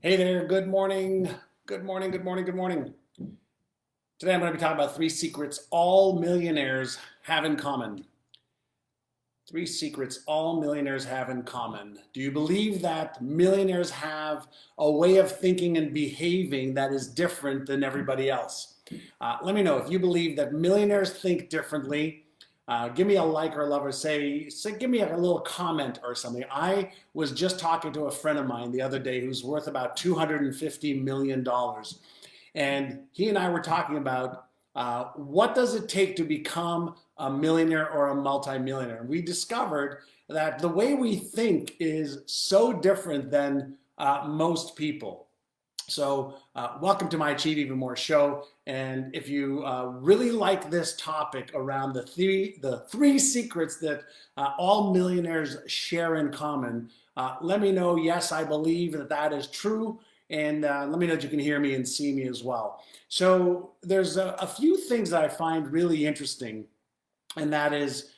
Hey there, good morning. Good morning, good morning, good morning. Today I'm going to be talking about three secrets all millionaires have in common. Three secrets all millionaires have in common. Do you believe that millionaires have a way of thinking and behaving that is different than everybody else? Let me know if you believe that millionaires think differently. Give me a like or a love, or give me a little comment or something. I was just talking to a friend of mine the other day who's worth about $250 million. And he and I were talking about what does it take to become a millionaire or a multimillionaire. And we discovered that the way we think is so different than most people. So, welcome to my Achieve Even More show. And if you really like this topic around the three secrets that all millionaires share in common, let me know. Yes, I believe that that is true. And let me know that you can hear me and see me as well. So, there's a few things that I find really interesting, and that is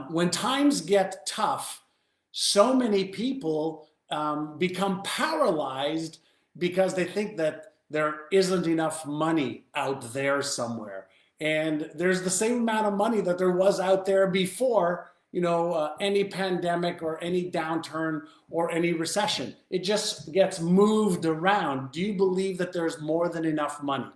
when times get tough, so many people become paralyzed because they think that there isn't enough money out there somewhere. And there's the same amount of money that there was out there before, any pandemic or any downturn or any recession. It just gets moved around. Do you believe that there's more than enough money?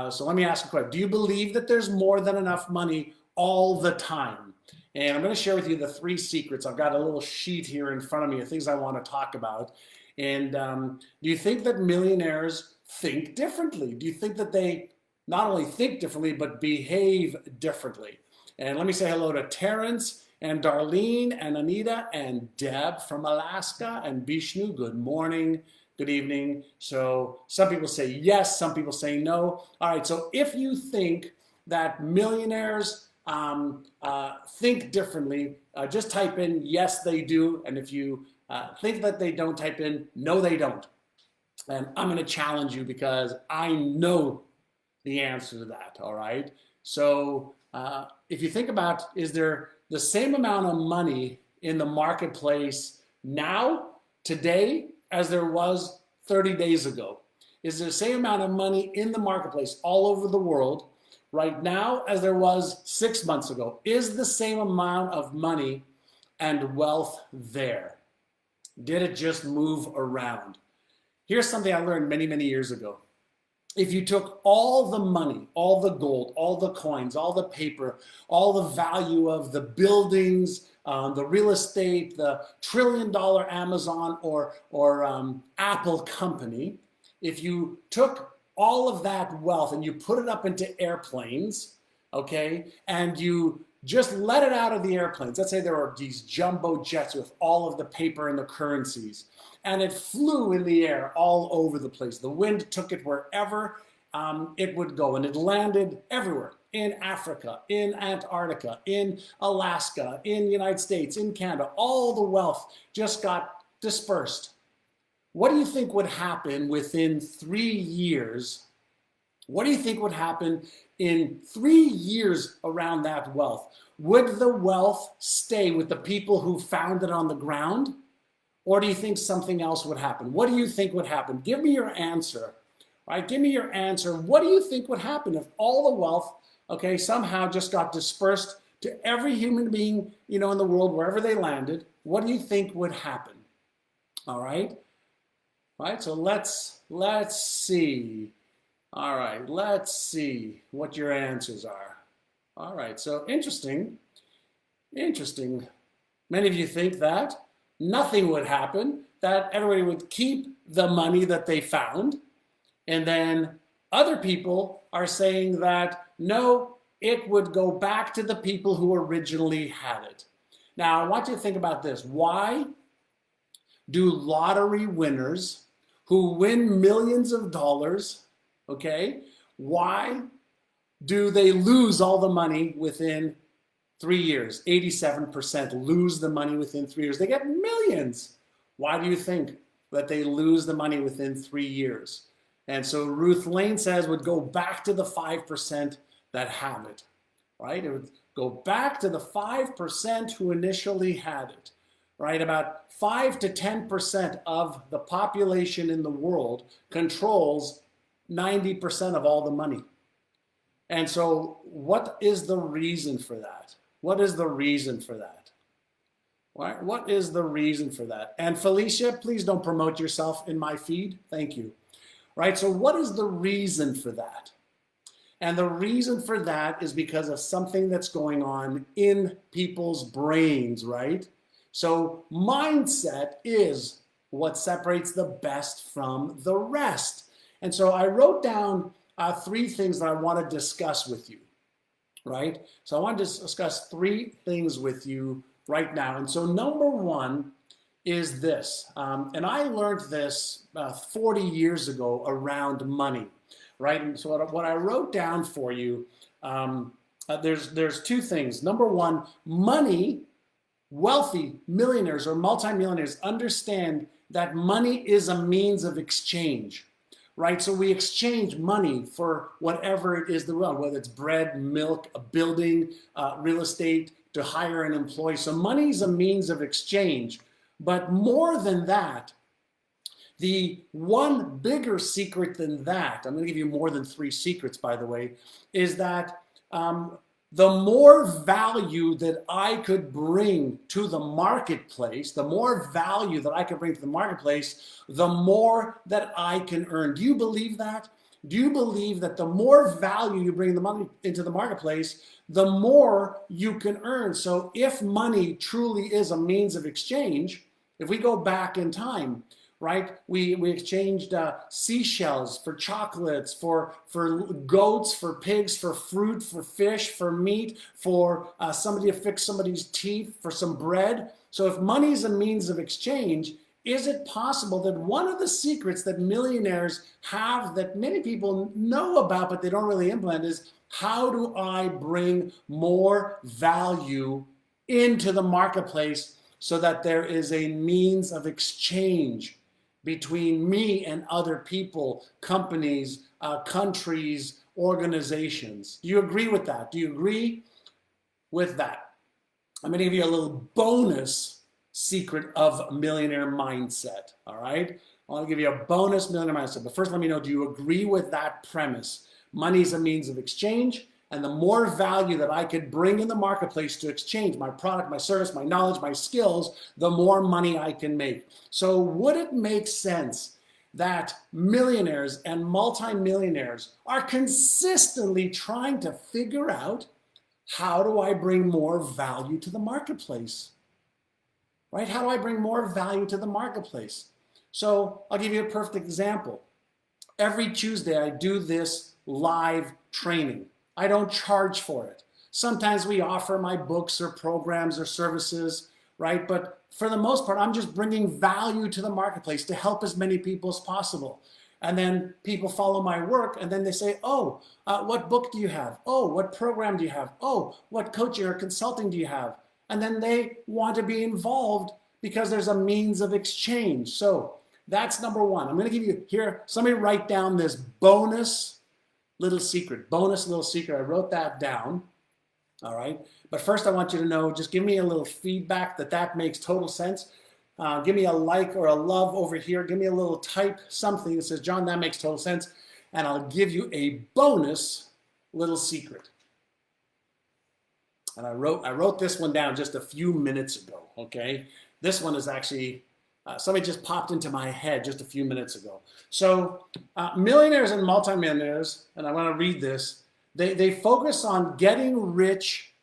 So let me ask you a question. Do you believe that there's more than enough money all the time? And I'm going to share with you the three secrets. I've got a little sheet here in front of me of things I want to talk about. And do you think that millionaires think differently? Do you think that they not only think differently, but behave differently? And let me say hello to Terrence and Darlene and Anita and Deb from Alaska and Bishnu. Good morning. Good evening. So some people say yes, some people say no. All right, so if you think that millionaires think differently, just type in yes, they do. And if you think that they don't, type in no, they don't. And I'm going to challenge you because I know the answer to that. All right. So if you think about, is there the same amount of money in the marketplace now, today, as there was 30 days ago? Is there the same amount of money in the marketplace all over the world right now as there was 6 months ago? Is the same amount of money and wealth there? Did it just move around? Here's something I learned many, many years ago. If you took all the money, all the gold, all the coins, all the paper, all the value of the buildings, the real estate, the $1 trillion Amazon or Apple company, if you took all of that wealth and you put it up into airplanes, okay, and you just let it out of the airplanes. Let's say there were these jumbo jets with all of the paper and the currencies, and it flew in the air all over the place. The wind took it wherever it would go, and it landed everywhere, in Africa, in Antarctica, in Alaska, in the United States, in Canada. All the wealth just got dispersed. What do you think would happen within 3 years? What do you think would happen in 3 years around that wealth? Would the wealth stay with the people who found it on the ground? Or do you think something else would happen? What do you think would happen? Give me your answer. All right, give me your answer. What do you think would happen if all the wealth, okay, somehow just got dispersed to every human being, in the world, wherever they landed? What do you think would happen? All right. All right, so let's see. All right, let's see what your answers are. All right, so interesting. Many of you think that nothing would happen, that everybody would keep the money that they found. And then other people are saying that no, it would go back to the people who originally had it. Now, I want you to think about this. Why do lottery winners who win millions of dollars, okay, why do they lose all the money within 3 years? 87% lose the money within 3 years. They get millions. Why do you think that they lose the money within 3 years? And so Ruth Lane says would go back to the 5% that have it, right? It would go back to the 5% who initially had it. right? About 5 to 10% of the population in the world controls 90% of all the money. And so what is the reason for that? What is the reason for that? What is the reason for that? And Felicia, please don't promote yourself in my feed. Thank you. Right? So what is the reason for that? And the reason for that is because of something that's going on in people's brains, right? So mindset is what separates the best from the rest. And so I wrote down 3 things that I want to discuss with you, right? So I want to discuss 3 things with you right now. And so number 1 is this, and I learned this 40 years ago around money, right? And so what I wrote down for you, there's 2 things. Number 1, money, wealthy millionaires or multimillionaires understand that money is a means of exchange, right? So we exchange money for whatever it is, whether it's bread, milk, a building, real estate, to hire an employee. So money is a means of exchange. But more than that, the one bigger secret than that, I'm going to give you more than 3 secrets, by the way, is that the more value that I could bring to the marketplace, the more value that I could bring to the marketplace, the more that I can earn. Do you believe that? Do you believe that the more value you bring the money into the marketplace, the more you can earn? So if money truly is a means of exchange, if we go back in time, right, we exchanged seashells for chocolates, for goats, for pigs, for fruit, for fish, for meat, for somebody to fix somebody's teeth, for some bread. So if money is a means of exchange, is it possible that one of the secrets that millionaires have that many people know about but they don't really implement is, how do I bring more value into the marketplace so that there is a means of exchange between me and other people, companies, countries, organizations? Do you agree with that? Do you agree with that? I'm going to give you a little bonus secret of millionaire mindset, all right? I want to give you a bonus millionaire mindset. But first, let me know, do you agree with that premise? Money is a means of exchange, and the more value that I could bring in the marketplace to exchange my product, my service, my knowledge, my skills, the more money I can make. So would it make sense that millionaires and multimillionaires are consistently trying to figure out, how do I bring more value to the marketplace? Right? How do I bring more value to the marketplace? So I'll give you a perfect example. Every Tuesday I do this live training. I don't charge for it. Sometimes we offer my books or programs or services, right? But for the most part, I'm just bringing value to the marketplace to help as many people as possible. And then people follow my work and then they say, oh, what book do you have? Oh, what program do you have? Oh, what coaching or consulting do you have? And then they want to be involved because there's a means of exchange. So that's number 1. I'm going to give you here, somebody write down this bonus little secret. Bonus little secret. I wrote that down. All right. But first I want you to know, just give me a little feedback that makes total sense. Give me a like or a love over here. Give me a little type something that says, John, that makes total sense. And I'll give you a bonus little secret. And I wrote this one down just a few minutes ago, okay? This one is actually, somebody just popped into my head just a few minutes ago. So millionaires and multimillionaires, and I want to read this, they focus on getting rich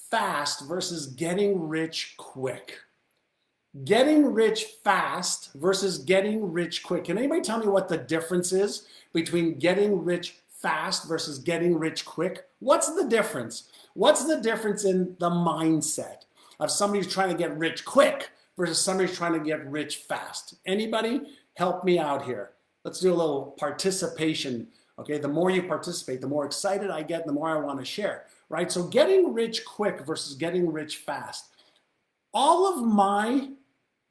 fast versus getting rich quick. Getting rich fast versus getting rich quick. Can anybody tell me what the difference is between getting rich fast versus getting rich quick? What's the difference? What's the difference in the mindset of somebody who's trying to get rich quick versus somebody who's trying to get rich fast? Anybody help me out here? Let's do a little participation. Okay, the more you participate, the more excited I get, the more I want to share, right? So getting rich quick versus getting rich fast. All of my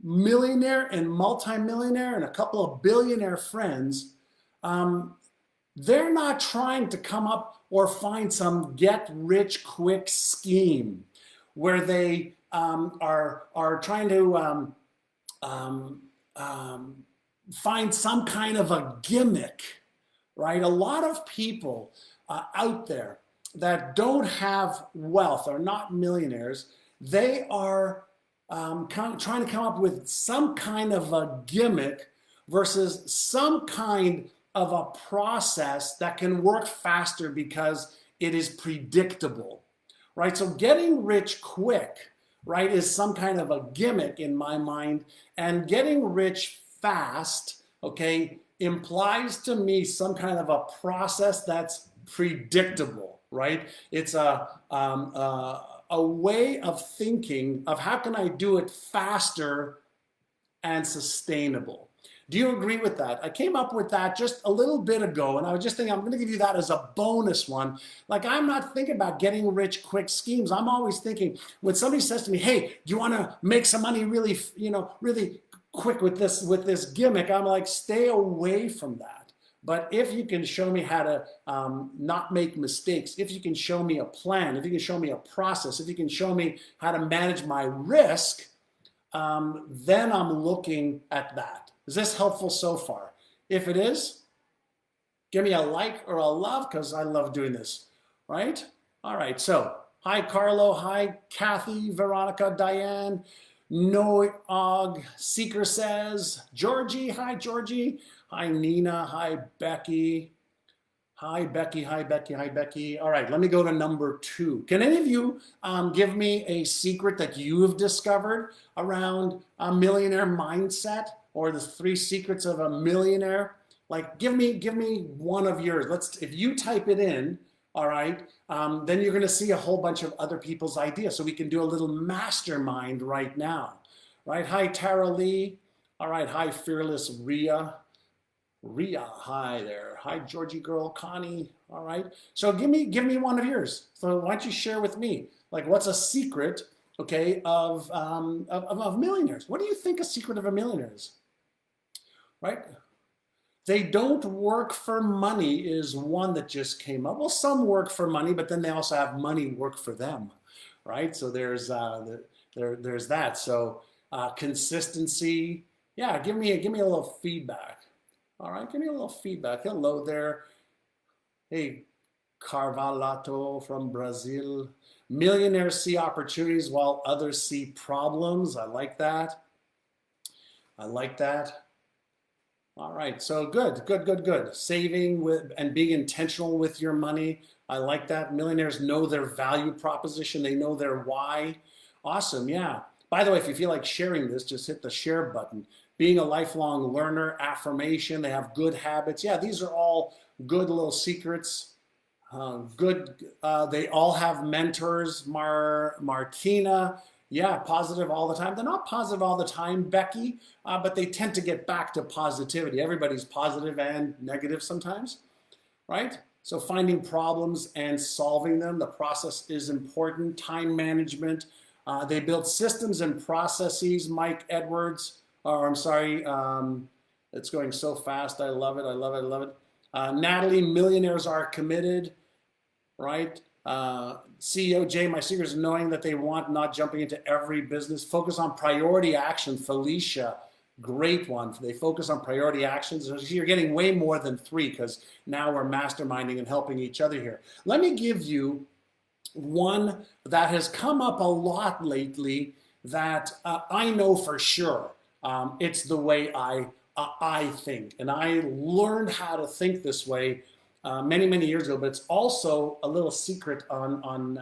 millionaire and multimillionaire and a couple of billionaire friends, they're not trying to come up or find some get rich quick scheme where they are trying to um, find some kind of a gimmick, right? A lot of people out there that don't have wealth, are not millionaires, they are trying to come up with some kind of a gimmick versus some kind of a process that can work faster because it is predictable, right? So getting rich quick, right, is some kind of a gimmick in my mind, and getting rich fast, okay, implies to me some kind of a process that's predictable, right? It's a way of thinking of how can I do it faster and sustainable. Do you agree with that? I came up with that just a little bit ago, and I was just thinking I'm going to give you that as a bonus one. Like, I'm not thinking about getting rich quick schemes. I'm always thinking when somebody says to me, "Hey, do you want to make some money really, really quick with this gimmick?" I'm like, stay away from that. But if you can show me how to not make mistakes, if you can show me a plan, if you can show me a process, if you can show me how to manage my risk, then I'm looking at that. Is this helpful so far? If it is, give me a like or a love, because I love doing this, right? All right, so hi Carlo, hi Kathy, Veronica, Diane, Noog, Seeker says, Georgie, hi Georgie, hi Nina, hi Becky, hi Becky, hi Becky, hi Becky. All right, let me go to number 2. Can any of you give me a secret that you have discovered around a millionaire mindset, or the 3 secrets of a millionaire? Like, give me one of yours. If you type it in, all right, then you're going to see a whole bunch of other people's ideas. So we can do a little mastermind right now, right? Hi, Tara Lee. All right, hi, Fearless Ria. Ria, hi there. Hi, Georgie girl, Connie. All right. So give me one of yours. So why don't you share with me? Like, what's a secret, okay, of millionaires? What do you think a secret of a millionaire is? Right? They don't work for money is one that just came up. Well, some work for money, but then they also have money work for them, right? So there's that. So consistency. Yeah, give me a little feedback. All right, give me a little feedback. Hello there. Hey, Carvalhato from Brazil. Millionaires see opportunities while others see problems. I like that. I like that. All right, so good. Saving with and being intentional with your money. I like that. Millionaires know their value proposition. They know their why. Awesome, yeah. By the way, if you feel like sharing this, just hit the share button. Being a lifelong learner, affirmation, they have good habits. Yeah, these are all good little secrets. They all have mentors. Martina, yeah, positive all the time. They're not positive all the time, Becky, but they tend to get back to positivity. Everybody's positive and negative sometimes, right? So finding problems and solving them, the process is important. Time management. They build systems and processes. Mike Edwards, or I'm sorry, it's going so fast. I love it. Natalie, millionaires are committed, right? CEO Jay, my secret is knowing that they want, not jumping into every business. Focus on priority action. Felicia, great one. They focus on priority actions. You're getting way more than 3 because now we're masterminding and helping each other here. Let me give you one that has come up a lot lately that I know for sure. It's the way I think, and I learned how to think this way many years ago. But it's also a little secret on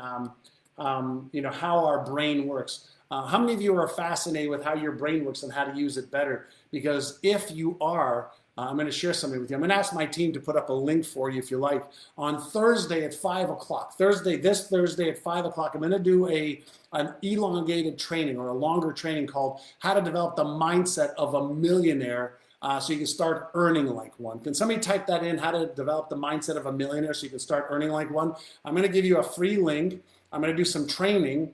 how our brain works. How many of you are fascinated with how your brain works and how to use it better? Because if you are, I'm going to share something with you. I'm going to ask my team to put up a link for you if you like. On Thursday at 5 o'clock, this Thursday at 5 o'clock, I'm going to do an elongated training or a longer training called How to Develop the Mindset of a Millionaire so you can start earning like one. Can somebody type that in, how to develop the mindset of a millionaire so you can start earning like one? I'm going to give you a free link. I'm going to do some training.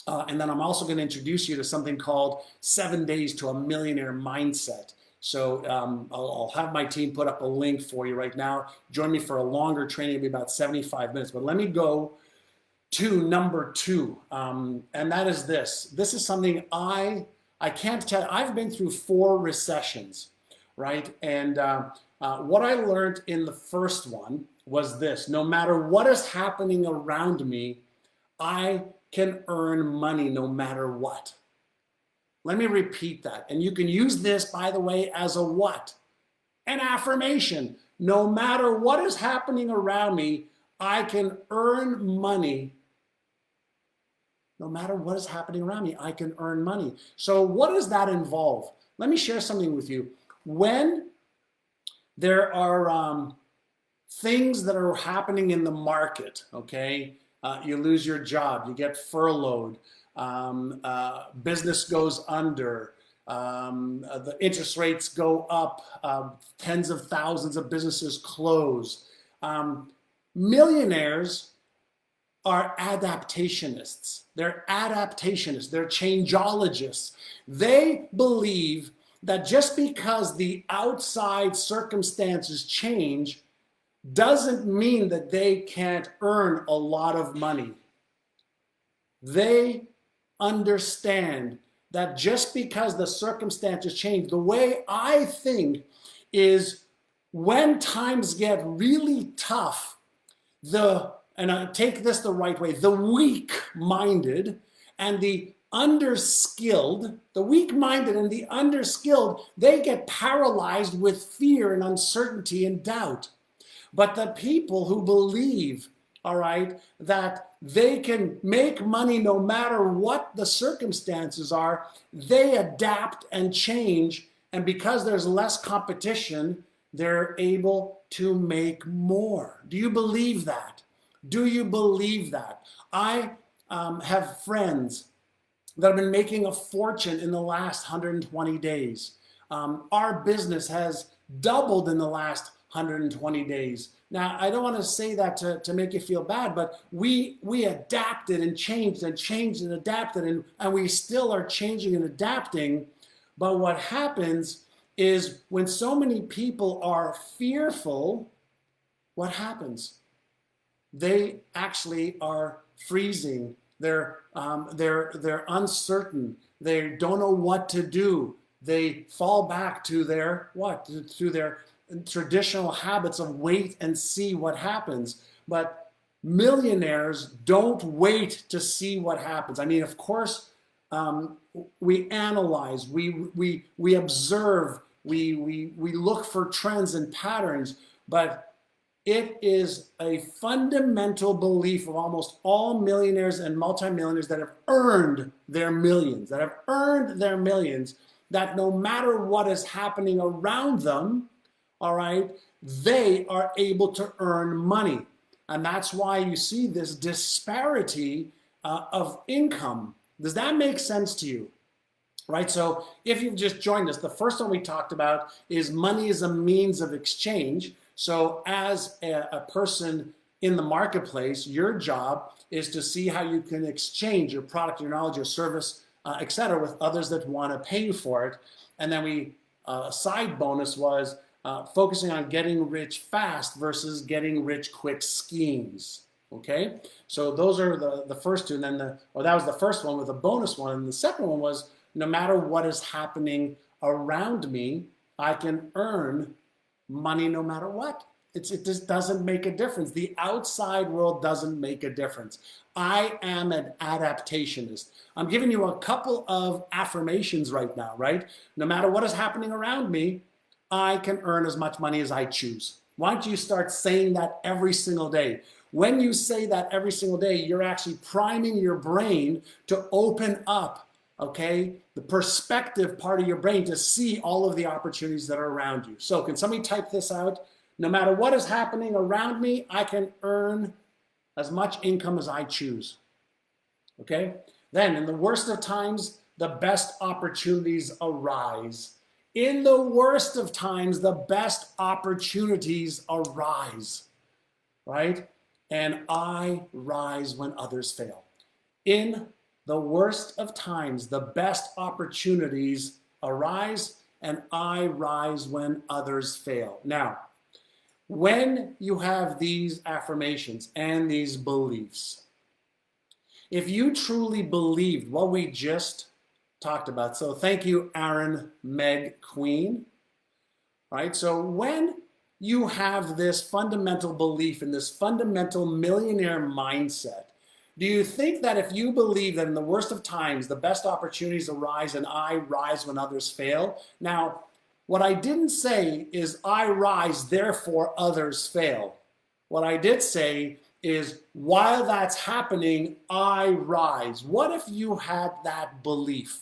And then I'm also going to introduce you to something called 7 Days to a Millionaire Mindset. So I'll have my team put up a link for you right now. Join me for a longer training, it'll be about 75 minutes. But let me go to number two, and that is this. This is something I can't tell. I've been through 4 recessions, right? And what I learned in the first one was this: no matter what is happening around me, I can earn money no matter what. Let me repeat that. And you can use this, by the way, as a what? An affirmation. No matter what is happening around me, I can earn money. No matter what is happening around me, I can earn money. So what does that involve? Let me share something with you. When there are things that are happening in the market, okay? You lose your job, you get furloughed, business goes under, the interest rates go up, tens of thousands of businesses close. Millionaires are adaptationists. They're adaptationists. They're changeologists. They believe that just because the outside circumstances change doesn't mean that they can't earn a lot of money. They understand that just because the circumstances change, the way I think is when times get really tough, and I take this the right way, the weak-minded and the underskilled, the weak-minded and the underskilled, they get paralyzed with fear and uncertainty and doubt. But the people who believe, all right, that they can make money no matter what the circumstances are, they adapt and change. And because there's less competition, they're able to make more. Do you believe that? Do you believe that? I have friends that have been making a fortune in the last 120 days. Our business has doubled in the last 120 days. Now, I don't want to say that to make you feel bad, but we adapted and changed and adapted, and we still are changing and adapting. But what happens is when so many people are fearful, what happens? They actually are freezing. They're uncertain. They don't know what to do. They fall back to their what? To their traditional habits of wait and see what happens. But millionaires don't wait to see what happens. I mean, of course, we analyze, we observe, we look for trends and patterns, but it is a fundamental belief of almost all millionaires and multimillionaires that have earned their millions, that no matter what is happening around them, all right, they are able to earn money. And that's why you see this disparity of income. Does that make sense to you? Right, so if you've just joined us, the first one we talked about is money is a means of exchange. So as a person in the marketplace, your job is to see how you can exchange your product, your knowledge, your service, etc., with others that want to pay for it. And then side bonus was focusing on getting rich fast versus getting rich quick schemes. Okay, so those are the first two. And then that was the first one with a bonus one. And the second one was, no matter what is happening around me, I can earn money no matter what. It just doesn't make a difference. The outside world doesn't make a difference. I am an adaptationist. I'm giving you a couple of affirmations right now, right? No matter what is happening around me, I can earn as much money as I choose. Why don't you start saying that every single day? When you say that every single day, you're actually priming your brain to open up, okay, the perspective part of your brain to see all of the opportunities that are around you. So can somebody type this out? No matter what is happening around me, I can earn as much income as I choose. Okay? Then in the worst of times, the best opportunities arise. In the worst of times, the best opportunities arise, right? And I rise when others fail. In the worst of times, the best opportunities arise, and I rise when others fail. Now, when you have these affirmations and these beliefs, If you truly believed what we just talked about, so thank you, Aaron, Meg, Queen, right? So when you have this fundamental belief in this fundamental millionaire mindset, do you think that if you believe that in the worst of times, the best opportunities arise and I rise when others fail? Now, what I didn't say is I rise, therefore others fail. What I did say is while that's happening, I rise. What if you had that belief?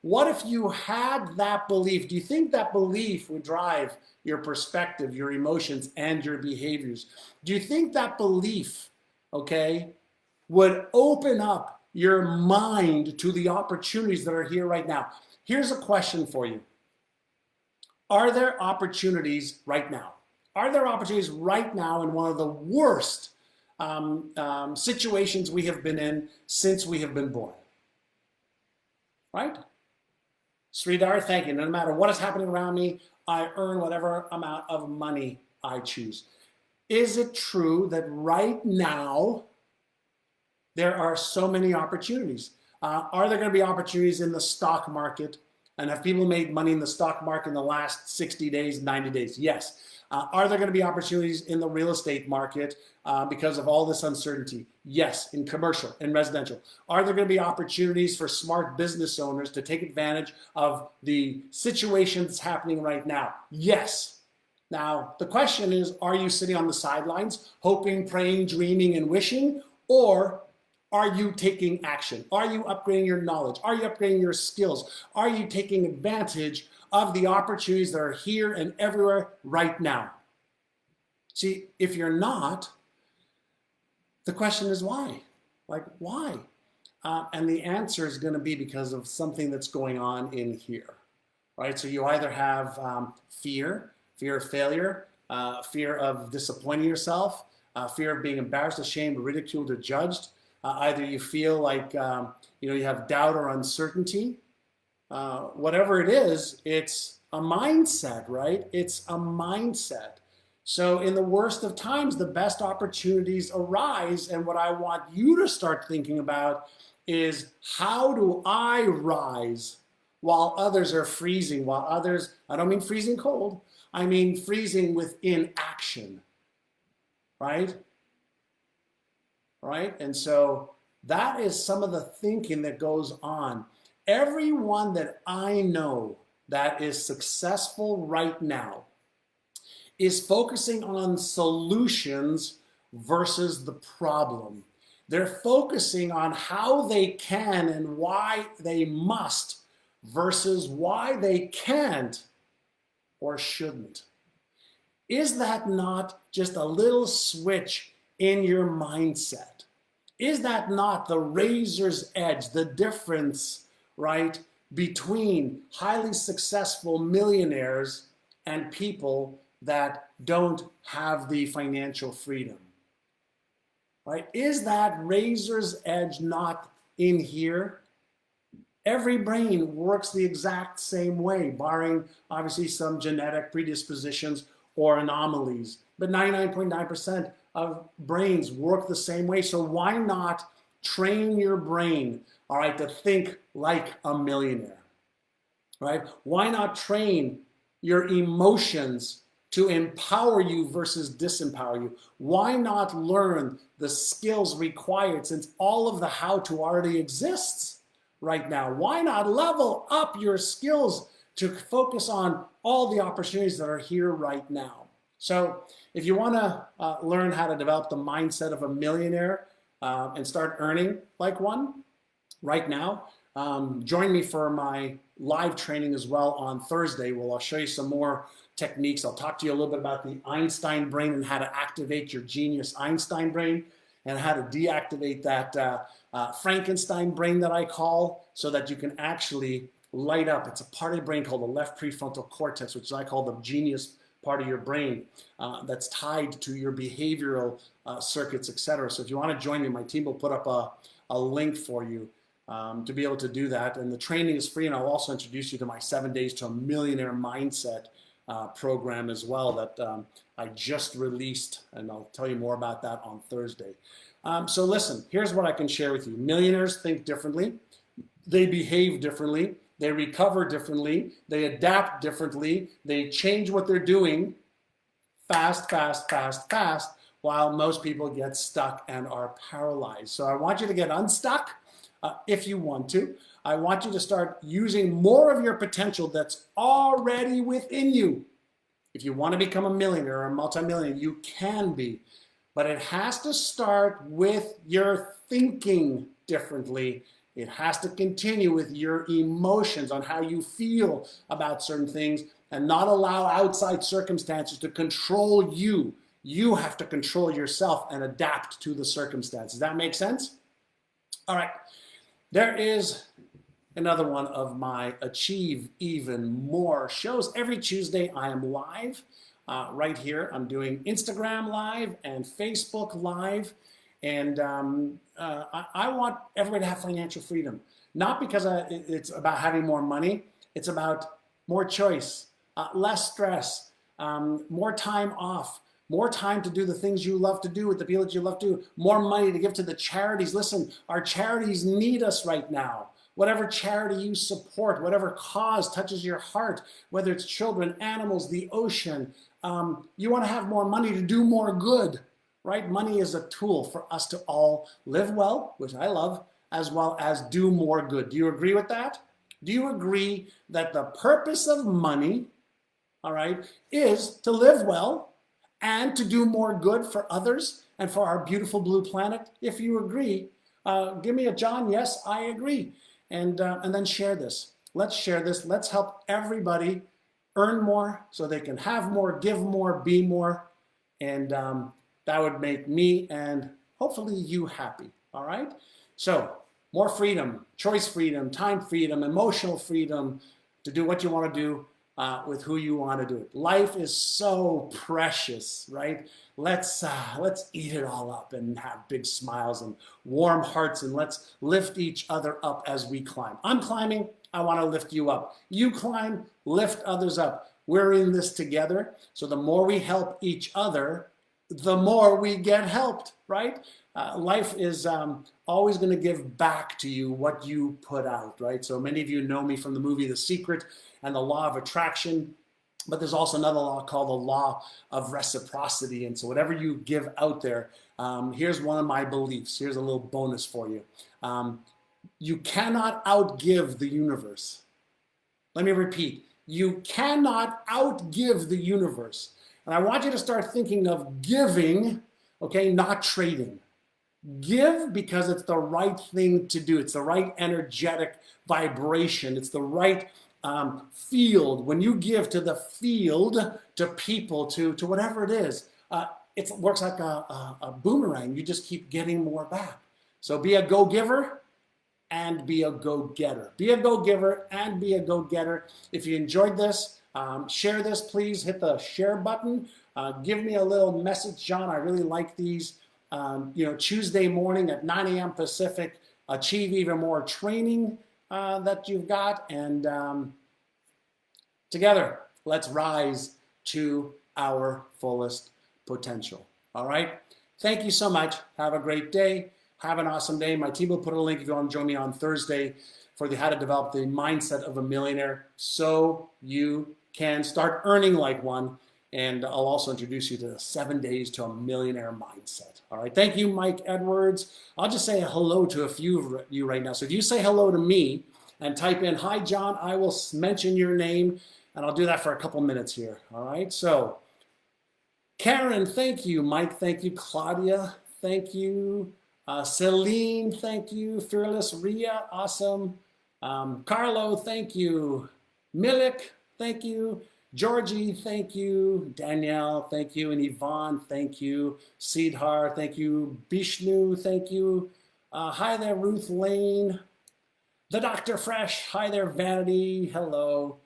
What if you had that belief? Do you think that belief would drive your perspective, your emotions, and your behaviors? Do you think that belief, okay, would open up your mind to the opportunities that are here right now? Here's a question for you. Are there opportunities right now? Are there opportunities right now in one of the worst situations we have been in since we have been born? Right? Sridhar, thank you. No matter what is happening around me, I earn whatever amount of money I choose. Is it true that right now there are so many opportunities? Are there going to be opportunities in the stock market? And have people made money in the stock market in the last 60 days, 90 days? Yes. Are there going to be opportunities in the real estate market because of all this uncertainty? Yes, in commercial and residential. Are there going to be opportunities for smart business owners to take advantage of the situation that's happening right now? Yes. Now, the question is, are you sitting on the sidelines, hoping, praying, dreaming, and wishing? Or are you taking action? Are you upgrading your knowledge? Are you upgrading your skills? Are you taking advantage of the opportunities that are here and everywhere right now? See, if you're not, the question is why? Like, why? And the answer is going to be because of something that's going on in here, right? So you either have fear of failure, fear of disappointing yourself, fear of being embarrassed, ashamed, ridiculed, or judged. Either you feel like you have doubt or uncertainty. Whatever it is, it's a mindset, right? It's a mindset. So in the worst of times, the best opportunities arise. And what I want you to start thinking about is, how do I rise while others are freezing? While others, I don't mean freezing cold, I mean freezing within action, right? Right? And so that is some of the thinking that goes on. Everyone that I know that is successful right now is focusing on solutions versus the problem. They're focusing on how they can and why they must versus why they can't or shouldn't. Is that not just a little switch in your mindset? Is that not the razor's edge, the difference, right, between highly successful millionaires and people that don't have the financial freedom? Right? Is that razor's edge not in here? Every brain works the exact same way, barring obviously some genetic predispositions or anomalies. But 99.9% of brains work the same way. So why not train your brain, all right, to think like a millionaire, right? Why not train your emotions to empower you versus disempower you? Why not learn the skills required, since all of the how-to already exists right now? Why not level up your skills to focus on all the opportunities that are here right now? So if you want to learn how to develop the mindset of a millionaire and start earning like one right now, join me for my live training as well on Thursday, where I'll show you some more techniques. I'll talk to you a little bit about the Einstein brain and how to activate your genius Einstein brain, and how to deactivate that Frankenstein brain that I call, so that you can actually light up. It's a part of the brain called the left prefrontal cortex, which I call the genius part of your brain, that's tied to your behavioral circuits, etc. So if you want to join me, my team will put up a link for you to be able to do that. And the training is free, and I'll also introduce you to my 7 Days to a Millionaire Mindset program as well that I just released, and I'll tell you more about that on Thursday. So listen, here's what I can share with you. Millionaires think differently. They behave differently. They recover differently. They adapt differently. They change what they're doing fast, fast, fast, fast, while most people get stuck and are paralyzed. So I want you to get unstuck if you want to. I want you to start using more of your potential that's already within you. If you want to become a millionaire or a multimillionaire, you can be. But it has to start with your thinking differently. It has to continue with your emotions on how you feel about certain things and not allow outside circumstances to control you. You have to control yourself and adapt to the circumstances. Does that make sense? All right. There is another one of my Achieve Even More shows. Every Tuesday I am live right here. I'm doing Instagram Live and Facebook Live. And I want everybody to have financial freedom. Not because it's about having more money. It's about more choice, less stress, more time off, more time to do the things you love to do with the people that you love to do, more money to give to the charities. Listen, our charities need us right now. Whatever charity you support, whatever cause touches your heart, whether it's children, animals, the ocean, you want to have more money to do more good, right? Money is a tool for us to all live well, which I love, as well as do more good. Do you agree with that? Do you agree that the purpose of money, all right, is to live well and to do more good for others and for our beautiful blue planet? If you agree, give me a John, yes, I agree. And then share this. Let's share this. Let's help everybody earn more so they can have more, give more, be more. And that would make me and hopefully you happy, all right? So more freedom, choice freedom, time freedom, emotional freedom to do what you want to do with who you want to do it. Life is so precious, right? Let's eat it all up and have big smiles and warm hearts, and let's lift each other up as we climb. I'm climbing. I want to lift you up. You climb, lift others up. We're in this together. So the more we help each other, the more we get helped, right? Life is always going to give back to you what you put out, right? So many of you know me from the movie The Secret and the law of attraction, but there's also another law called the law of reciprocity. And so whatever you give out there, here's one of my beliefs. Here's a little bonus for you. You cannot outgive the universe. Let me repeat. You cannot outgive the universe. And I want you to start thinking of giving, okay, not trading. Give because it's the right thing to do. It's the right energetic vibration. It's the right field. When you give to the field, to people, to whatever it is, it works like a boomerang. You just keep getting more back. So be a go-giver and be a go-getter. Be a go-giver and be a go-getter. If you enjoyed this, share this, please. Hit the share button. Give me a little message, John. I really like these. Tuesday morning at 9 a.m. Pacific, Achieve Even More training that you've got. And together, let's rise to our fullest potential. All right? Thank you so much. Have a great day. Have an awesome day. My team will put a link if you want to join me on Thursday for the How to Develop the Mindset of a Millionaire so you can start earning like one. And I'll also introduce you to the 7 days to a millionaire mindset. All right. Thank you, Mike Edwards. I'll just say hello to a few of you right now. So if you say hello to me and type in, "Hi, John," I will mention your name, and I'll do that for a couple minutes here. All right. So Karen, thank you. Mike, thank you. Claudia, thank you. Celine, thank you. Fearless Ria, awesome. Carlo, thank you. Milik, thank you. Georgie, thank you. Danielle, thank you. And Yvonne, thank you. Siddhar, thank you. Bishnu, thank you. Hi there, Ruth Lane. The Dr. Fresh, hi there, Vanity, hello.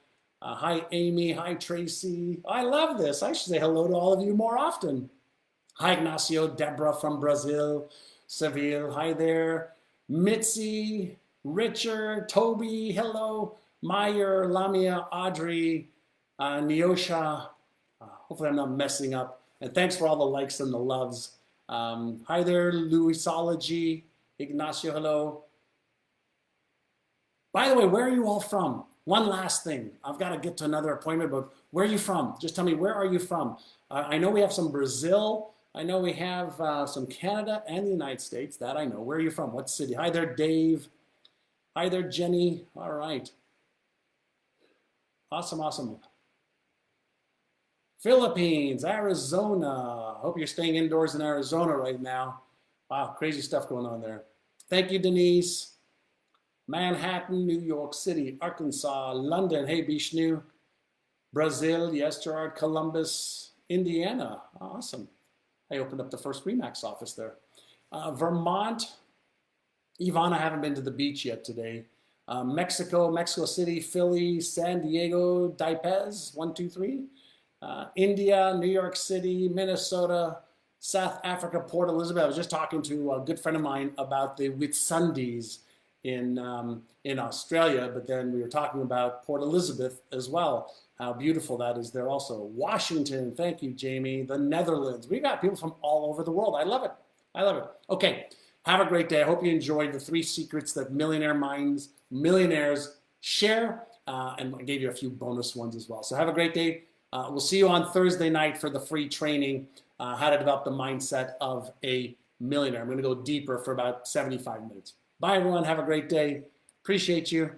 Hi, Amy, hi, Tracy. I love this. I should say hello to all of you more often. Hi, Ignacio, Deborah from Brazil, Seville, hi there. Mitzi, Richard, Toby, hello. Meyer, Lamia, Audrey, Neosha, hopefully I'm not messing up. And thanks for all the likes and the loves. Hi there, Louisology. Ignacio, hello. By the way, where are you all from? One last thing. I've got to get to another appointment, but where are you from? Just tell me, where are you from? I know we have some Brazil. I know we have some Canada and the United States. That I know. Where are you from? What city? Hi there, Dave. Hi there, Jenny. All right. Awesome, awesome. Philippines, Arizona. Hope you're staying indoors in Arizona right now. Wow, crazy stuff going on there. Thank you, Denise. Manhattan, New York City, Arkansas, London. Hey, Bishnu. Brazil, yes, Gerard. Columbus, Indiana. Awesome. I opened up the first Remax office there. Vermont. Yvonne, I haven't been to the beach yet today. Mexico, Mexico City, Philly, San Diego, Daipez, 123. India, New York City, Minnesota, South Africa, Port Elizabeth. I was just talking to a good friend of mine about the Whitsundays in Australia, but then we were talking about Port Elizabeth as well. How beautiful that is there also. Washington, thank you, Jamie. The Netherlands. We got people from all over the world. I love it. I love it. Okay, have a great day. I hope you enjoyed the 3 secrets that millionaires share, and I gave you a few bonus ones as well. So have a great day. We'll see you on Thursday night for the free training, how to develop the mindset of a millionaire. I'm going to go deeper for about 75 minutes. Bye, everyone. Have a great day. Appreciate you.